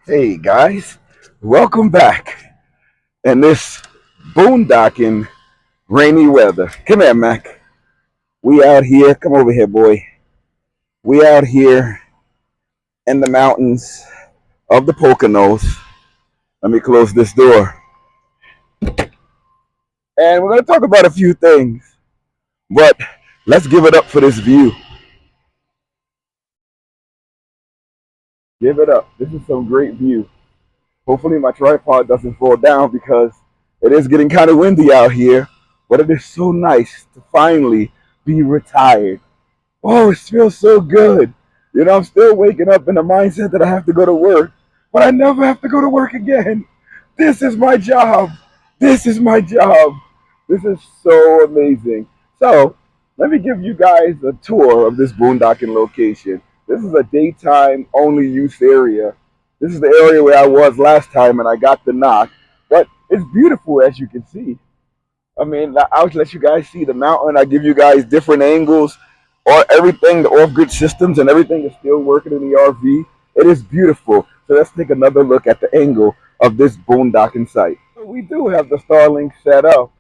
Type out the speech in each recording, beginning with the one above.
Hey guys, welcome back in this boondocking rainy weather. Come here, Mac. We out here. Come over here, boy. We out here in the mountains of the Poconos. Let me close this door. And we're going to talk about a few things, but let's give it up for this view. Give it up. This is some great view. Hopefully my tripod doesn't fall down because it is getting kind of windy out here, but it is so nice to finally be retired. Oh, it feels so good. You know, I'm still waking up in the mindset that I have to go to work, but I never have to go to work again. This is my job. This is my job. This is so amazing. So, let me give you guys a tour of this boondocking location. This is a daytime only use area. This is the area where I was last time and I got the knock, but it's beautiful as you can see. I mean, I'll let you guys see the mountain. I give you guys different angles, or everything, the off-grid systems and everything is still working in the RV. It is beautiful. So let's take another look at the angle of this boondocking site. So we do have the Starlink set up,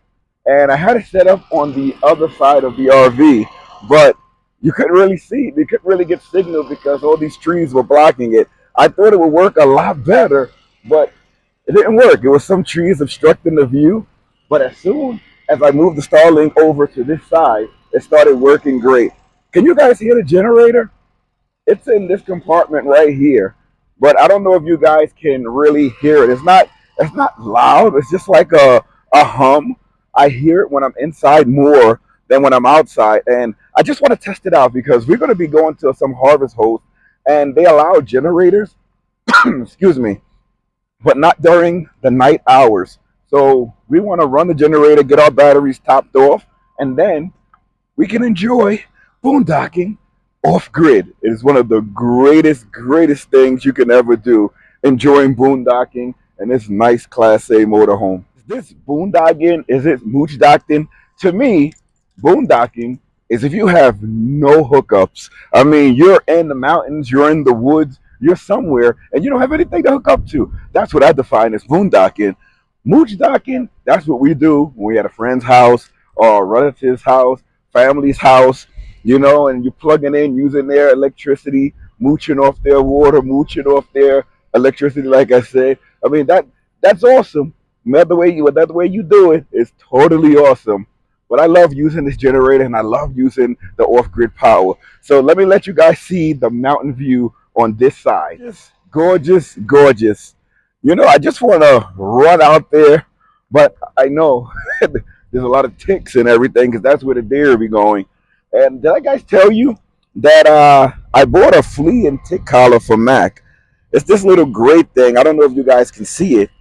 and I had it set up on the other side of the RV, but you couldn't really see. You couldn't really get signal because all these trees were blocking it. I thought it would work a lot better, but it didn't work. It was some trees obstructing the view, but as soon as I moved the Starlink over to this side, it started working great. Can you guys hear the generator? It's in this compartment right here, but I don't know if you guys can really hear it. It's not loud. It's just like a hum. I hear it when I'm inside more than when I'm outside, and I just want to test it out because we're going to be going to some harvest hosts, and they allow generators. Excuse me, but not during the night hours. So we want to run the generator, get our batteries topped off, and then we can enjoy boondocking off grid. It is one of the greatest things you can ever do. Enjoying boondocking in this nice Class A motorhome. Is this boondocking? Is it moochdocking? To me, boondocking is if you have no hookups. I mean, you're in the mountains, you're in the woods, you're somewhere, and you don't have anything to hook up to. That's what I define as boondocking. Moochdocking, that's what we do when we at a friend's house or a relative's house, family's house, and you're plugging in using their electricity, mooching off their water, mooching off their electricity, like I said. I mean that's awesome. Another way you do it is totally awesome. But I love using this generator and I love using the off-grid power. So let me let you guys see the mountain view on this side. Just gorgeous, gorgeous. I just want to run out there, but I know there's a lot of ticks and everything because that's where the deer be going. And did I guys tell you that I bought a flea and tick collar for Mac? It's this little gray thing. I don't know if you guys can see it,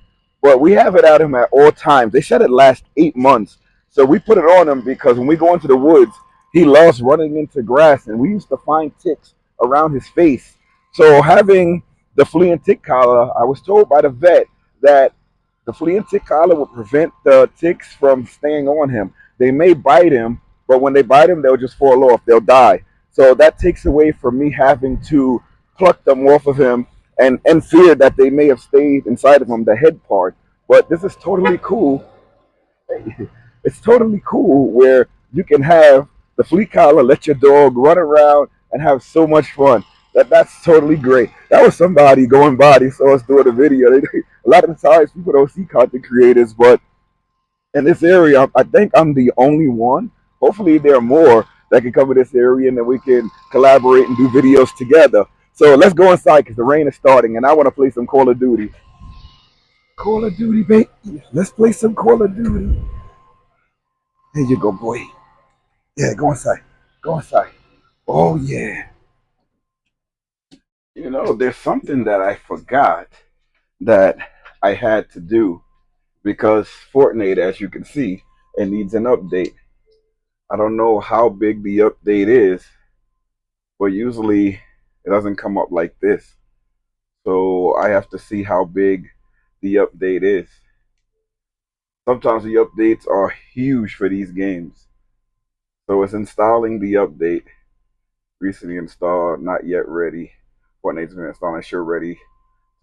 but we have it at him at all times. They said it lasts 8 months. So we put it on him because when we go into the woods, he loves running into grass, and we used to find ticks around his face. So having the flea and tick collar, I was told by the vet that the flea and tick collar will prevent the ticks from staying on him. They may bite him, but when they bite him, they'll just fall off. They'll die. So that takes away from me having to pluck them off of him and fear that they may have stayed inside of him, the head part. But this is totally cool. It's totally cool where you can have the flea collar, let your dog run around and have so much fun. That's totally great. That was somebody going by. They saw us doing a video. A lot of the times people don't see content creators, but in this area, I think I'm the only one. Hopefully, there are more that can come in this area, and then we can collaborate and do videos together. So let's go inside because the rain is starting, and I want to play some Call of Duty. Call of Duty, baby. Let's play some Call of Duty. Here you go, boy. Yeah, go inside. Go inside. Oh, yeah. There's something that I forgot that I had to do because Fortnite, as you can see, it needs an update. I don't know how big the update is, but usually it doesn't come up like this. So I have to see how big the update is. Sometimes the updates are huge for these games. So it's installing the update. Recently installed, not yet ready. Fortnite's been installed, sure ready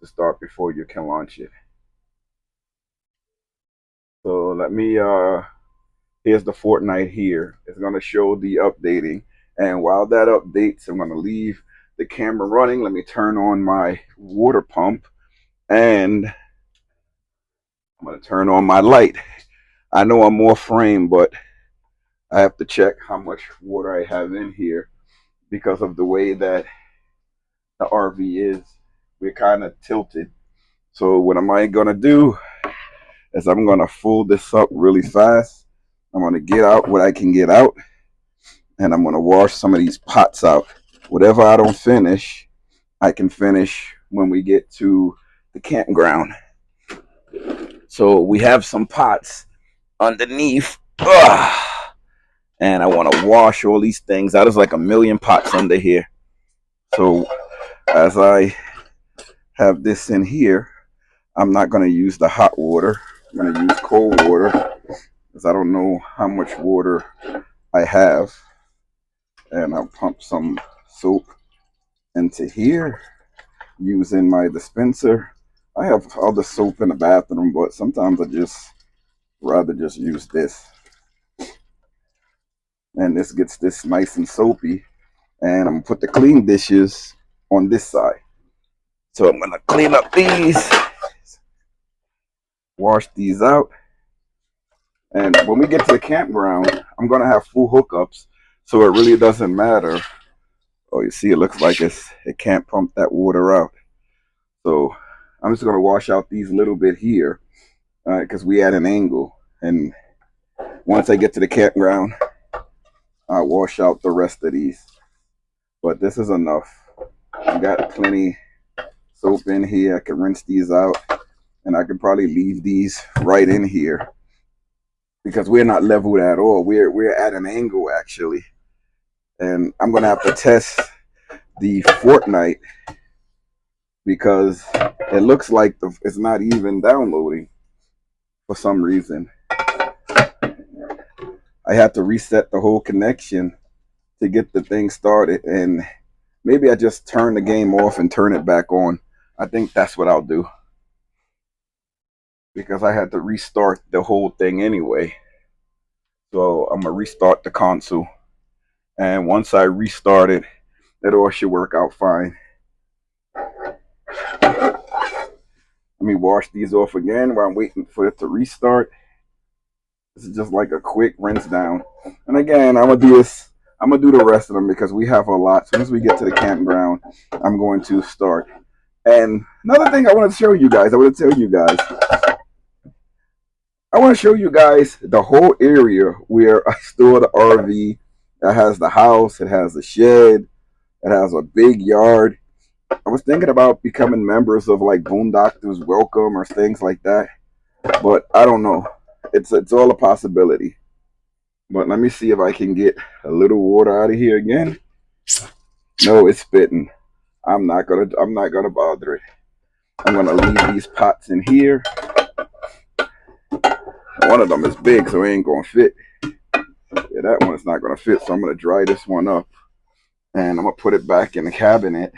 to start before you can launch it. So let me, here's the Fortnite here. It's going to show the updating. And while that updates, I'm going to leave the camera running. Let me turn on my water pump and I'm going to turn on my light. I know I'm off frame, but I have to check how much water I have in here because of the way that the RV is. We're kind of tilted. So what am I going to do is I'm going to fold this up really fast. I'm going to get out what I can get out. And I'm going to wash some of these pots out. Whatever I don't finish, I can finish when we get to the campground. So we have some pots underneath. And I want to wash all these things out. There's like a million pots under here. So as I have this in here, I'm not going to use the hot water. I'm going to use cold water because I don't know how much water I have. And I'll pump some soap into here using my dispenser. I have other soap in the bathroom, but sometimes I just rather just use this. And this gets this nice and soapy. And I'm going to put the clean dishes on this side. So I'm going to clean up these, wash these out. And when we get to the campground, I'm going to have full hookups. So it really doesn't matter. Oh, you see, it looks like it can't pump that water out. So I'm just going to wash out these little bit here because we at an angle. And once I get to the campground, I'll wash out the rest of these. But this is enough. I got plenty soap in here. I can rinse these out. And I can probably leave these right in here because we're not leveled at all. We're at an angle, actually. And I'm going to have to test the Fortnite because it looks like it's not even downloading for some reason. I had to reset the whole connection to get the thing started, and maybe I just turn the game off and turn it back on. I think that's what I'll do because I had to restart the whole thing anyway. So I'm gonna restart the console, and once I restart it, it all should work out fine. Let me wash these off again while I'm waiting for it to restart. This is just like a quick rinse down. And again, I'm gonna do this. I'm gonna do the rest of them because we have a lot. As soon as we get to the campground, I'm going to start. And another thing I want to show you guys, I want to tell you guys, I want to show you guys the whole area where I store the RV. It has the house, it has the shed, it has a big yard. I was thinking about becoming members of like Boondocking Welcome or things like that, but I don't know. It's all a possibility. But let me see if I can get a little water out of here again. No, it's spitting. I'm not gonna bother it. I'm gonna leave these pots in here. One of them is big, so it ain't gonna fit. Yeah, that one is not gonna fit, so I'm gonna dry this one up. And I'm gonna put it back in the cabinet.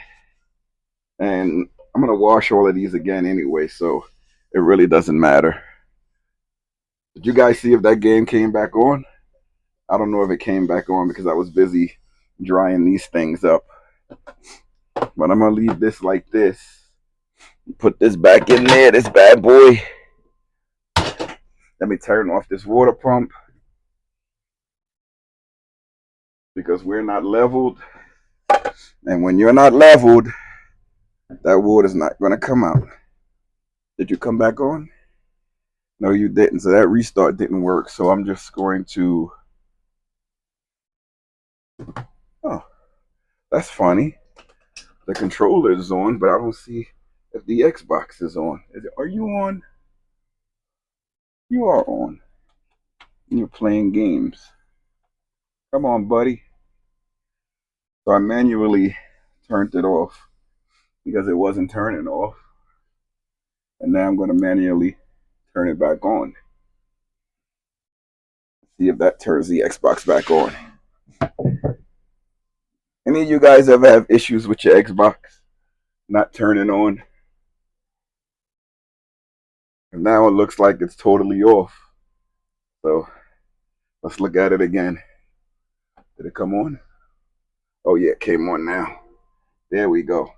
And I'm gonna wash all of these again anyway, so it really doesn't matter. Did you guys see if that game came back on? I don't know if it came back on because I was busy drying these things up. But I'm gonna leave this like this. Put this back in there, this bad boy. Let me turn off this water pump because we're not leveled. And when you're not leveled, that water's not gonna come out. Did you come back on? No, you didn't. So that restart didn't work. So I'm just going to. Oh, that's funny. The controller is on, but I don't see if the Xbox is on. Are you on? You are on. You're playing games. Come on, buddy. So I manually turned it off because it wasn't turning off. And now I'm going to manually turn it back on. See if that turns the Xbox back on. Any of you guys ever have issues with your Xbox not turning on? And now it looks like it's totally off. So let's look at it again. Did it come on? Oh yeah, it came on now. There we go.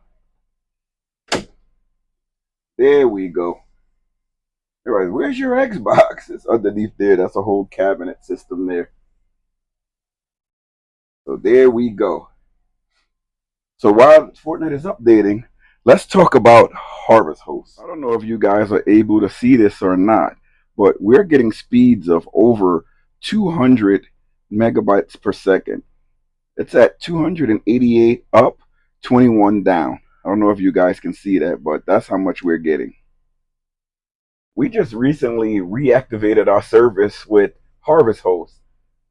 There we go. Anyways, where's your Xbox? It's underneath there. That's a whole cabinet system there. So there we go. So while Fortnite is updating, let's talk about Harvest Host. I don't know if you guys are able to see this or not, but we're getting speeds of over 200 megabytes per second. It's at 288 up, 21 down. I don't know if you guys can see that, but that's how much we're getting. We just recently reactivated our service with Harvest Host,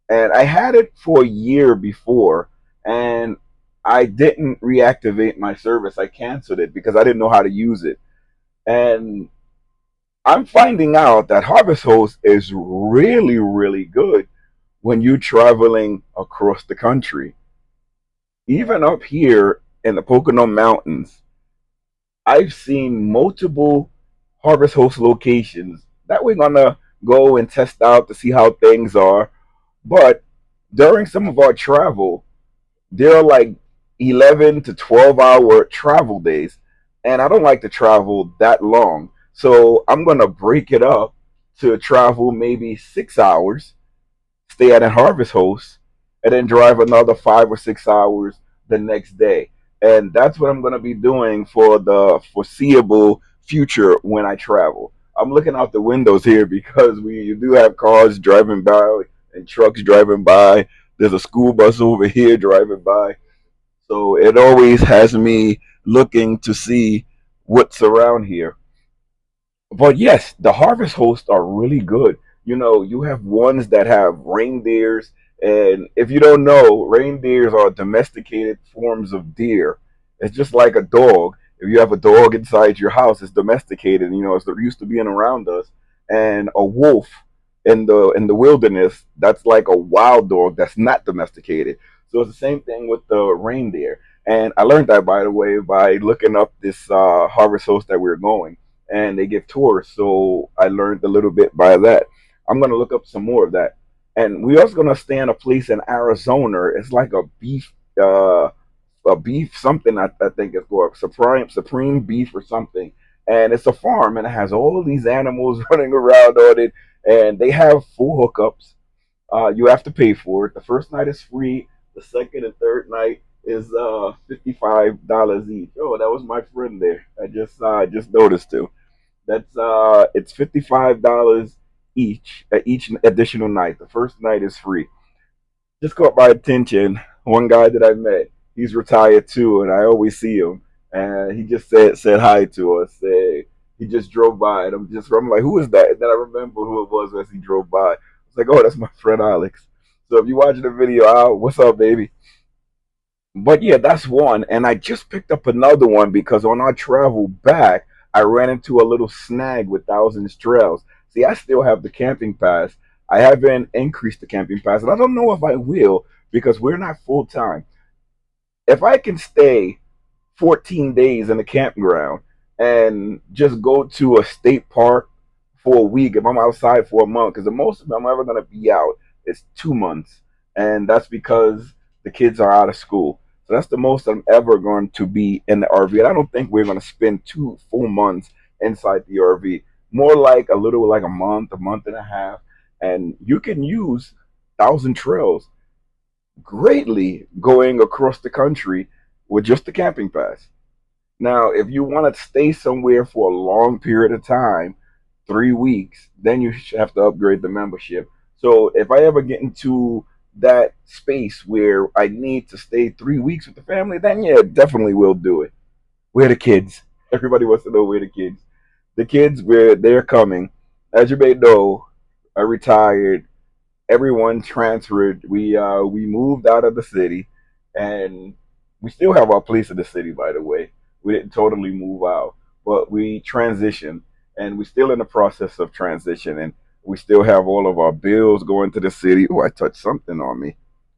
and I had it for a year before, and I didn't reactivate my service. I canceled it because I didn't know how to use it. And I'm finding out that Harvest Host is really, really good when you're traveling across the country. Even up here in the Pocono Mountains, I've seen multiple Harvest Host locations that we're gonna go and test out to see how things are. But during some of our travel, there are like 11 to 12-hour travel days, and I don't like to travel that long. So I'm gonna break it up to travel maybe 6 hours, stay at a Harvest Host, and then drive another 5 or 6 hours the next day. And that's what I'm going to be doing for the foreseeable future when I travel. I'm looking out the windows here because you do have cars driving by and trucks driving by. There's a school bus over here driving by. So it always has me looking to see what's around here. But yes, the harvest hosts are really good. You know, you have ones that have reindeers, and if you don't know, reindeers are domesticated forms of deer. It's just like a dog. If you have a dog inside your house, it's domesticated. You know, it's used to being around us. And a wolf in the wilderness, that's like a wild dog that's not domesticated. So it's the same thing with the reindeer. And I learned that, by the way, by looking up this harvest host that we're going, and they give tours. So I learned a little bit by that. I'm gonna look up some more of that. And we also gonna stay in a place in Arizona. It's like uh, a beef something. I think it's called supreme beef or something. And it's a farm, and it has all these animals running around on it. And they have full hookups. You have to pay for it. The first night is free. The second and third night is $55 each. Oh, that was my friend there. I just noticed too. That's it's $55 each additional night. The first night is free. Just caught my attention. One guy that I met, he's retired too, and I always see him. And he just said hi to us. He just drove by, and I'm like, who is that? And then I remember who it was as he drove by. It's like, oh, that's my friend Alex. So if you're watching the video, Al, what's up, baby? But yeah, that's one. And I just picked up another one because on our travel back, I ran into a little snag with Thousands Trails. See, I still have the camping pass. I haven't increased the camping pass, and I don't know if I will because we're not full time. If I can stay 14 days in a campground and just go to a state park for a week, if I'm outside for a month, because the most I'm ever going to be out is 2 months. And that's because the kids are out of school. So that's the most I'm ever going to be in the RV. And I don't think we're going to spend 2 full months inside the RV. More like a little, like a month and a half. And you can use Thousand Trails greatly going across the country with just the camping pass. Now, if you want to stay somewhere for a long period of time, 3 weeks, then you have to upgrade the membership. So if I ever get into that space where I need to stay 3 weeks with the family, then yeah, definitely will do it. Where are the kids? Everybody wants to know where the kids. The kids, where they're coming. As you may know, I retired, everyone transferred. We moved out of the city, and we still have our place in the city. By the way, we didn't totally move out, but we transitioned, and we're still in the process of transition, and we still have all of our bills going to the city. Oh, I touched something on me.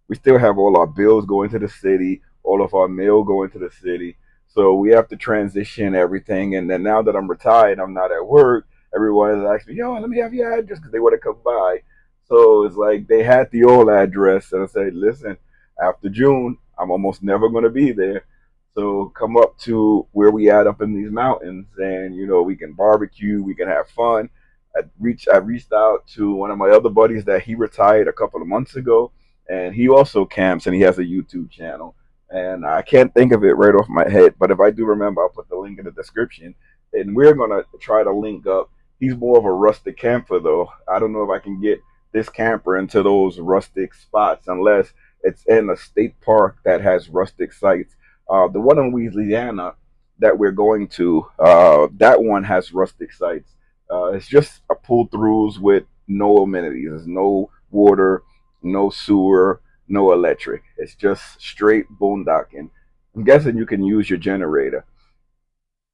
We still have all our bills going to the city, all of our mail going to the city. So we have to transition everything. And then now that I'm retired, I'm not at work. everyone has asked me, yo, let me have your address because they want to come by. So it's like they had the old address, and I said, listen, after June, I'm almost never going to be there. So come up to where we at up in these mountains, and we can barbecue, we can have fun. I reached out to one of my other buddies that he retired a couple of months ago, and he also camps and he has a YouTube channel. And I can't think of it right off my head, but if I do remember, I'll put the link in the description. And we're gonna try to link up. He's more of a rustic camper, though. I don't know if I can get this camper into those rustic spots unless it's in a state park that has rustic sites. The one in Louisiana that we're going to, that one has rustic sites. It's just a pull throughs with no amenities. There's no water, no sewer, no electric. It's just straight boondocking. I'm guessing you can use your generator,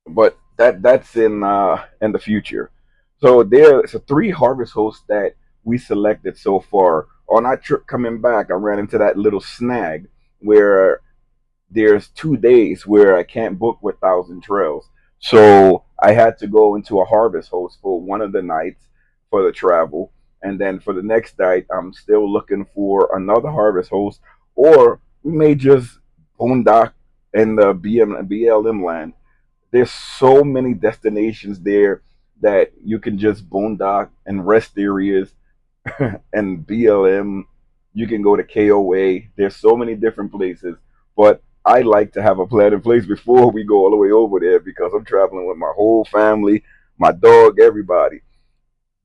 but that's in the future. So there's three harvest hosts that we selected so far. On our trip coming back, I ran into that little snag where there's 2 days where I can't book with Thousand Trails. So I had to go into a harvest host for one of the nights for the travel. And then for the next night, I'm still looking for another harvest host, or we may just boondock in the BLM land. There's so many destinations there that you can just boondock and rest areas and BLM. You can go to KOA. There's so many different places, but I like to have a plan in place before we go all the way over there because I'm traveling with my whole family, my dog, everybody.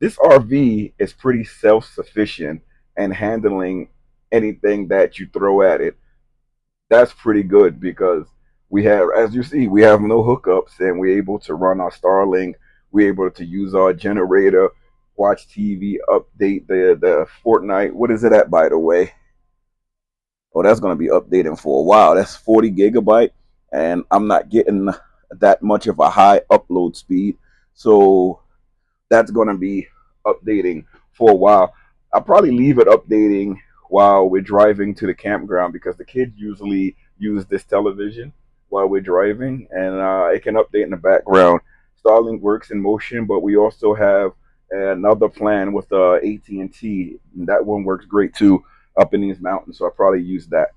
This RV is pretty self-sufficient and handling anything that you throw at it. That's pretty good because we have, as you see, we have no hookups and we're able to run our Starlink. We're able to use our generator, watch TV, update the Fortnite. What is it at, by the way? Oh, that's going to be updating for a while. That's 40 gigabyte, and I'm not getting that much of a high upload speed. So that's going to be updating for a while. I'll probably leave it updating while we're driving to the campground because the kids usually use this television while we're driving, and it can update in the background. Starlink works in motion, but we also have another plan with AT&T, and that one works great too up in these mountains. So I'll probably use that.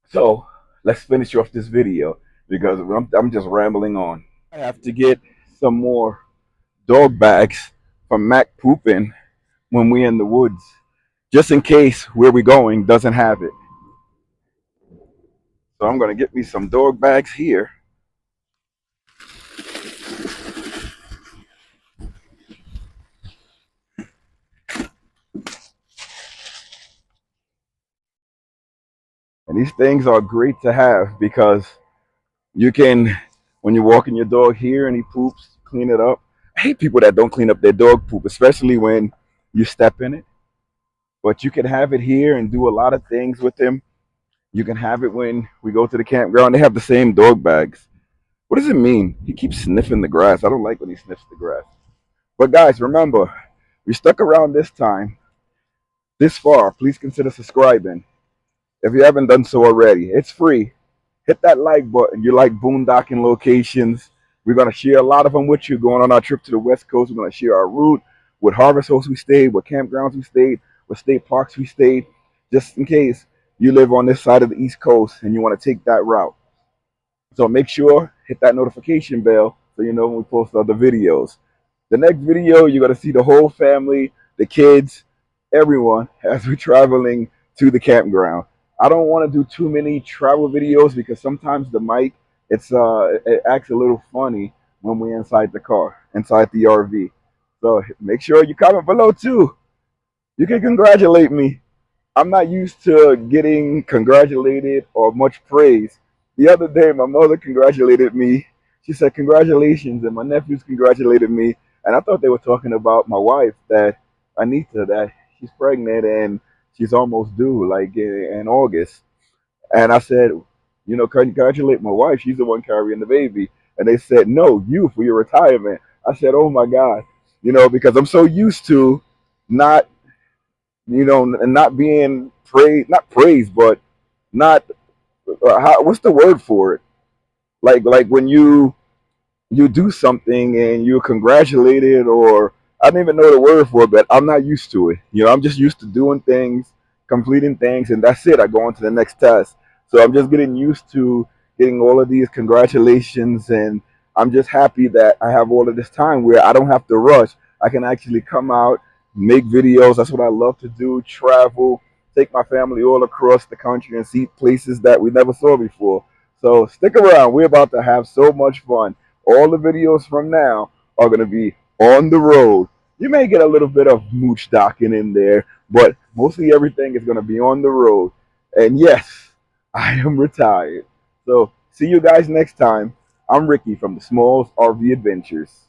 So let's finish off this video because I'm just rambling on. I have to get some more dog bags from Mac Poopin when we're in the woods, just in case where we're going doesn't have it. So I'm gonna get me some dog bags here. And these things are great to have because you can, when you're walking your dog here and he poops, clean it up. I hate people that don't clean up their dog poop, especially when you step in it. But you can have it here and do a lot of things with him. You can have it when we go to the campground. They have the same dog bags. What does it mean? He keeps sniffing the grass. I don't like when he sniffs the grass. But guys, remember, we stuck around this time, this far. Please consider subscribing if you haven't done so already. It's free. Hit that like button. You like boondocking locations. We're going to share a lot of them with you going on our trip to the West Coast. We're going to share our route, what harvest hosts we stayed, what campgrounds we stayed, what state parks we stayed, just in case you live on this side of the East Coast and you want to take that route. So make sure, hit that notification bell so you know when we post other videos. The next video, you're going to see the whole family, the kids, everyone as we're traveling to the campground. I don't want to do too many travel videos because sometimes the mic, it acts a little funny when we're inside the car, inside the RV. So make sure you comment below too. You can congratulate me. I'm not used to getting congratulated or much praise. The other day, my mother congratulated me. She said, "Congratulations," and my nephews congratulated me. And I thought they were talking about my wife, that Anita, that she's pregnant and she's almost due, like in August. And I said, congratulate my wife. She's the one carrying the baby. And they said, "No, you for your retirement." I said, "Oh my God," because I'm so used to not and not being praised, not praised, but not, what's the word for it? Like when you you do something and you're congratulated, or I don't even know the word for it, but I'm not used to it. I'm just used to doing things, completing things, and that's it. I go on to the next task. So I'm just getting used to getting all of these congratulations, and I'm just happy that I have all of this time where I don't have to rush. I can actually come out, make videos. That's what I love to do, travel, take my family all across the country and see places that we never saw before. So stick around. We're about to have so much fun. All the videos from now are going to be on the road. You may get a little bit of mooch docking in there, but mostly everything is going to be on the road. And yes, I am retired. So see you guys next time. I'm Ricky from the Smalls RV Adventures.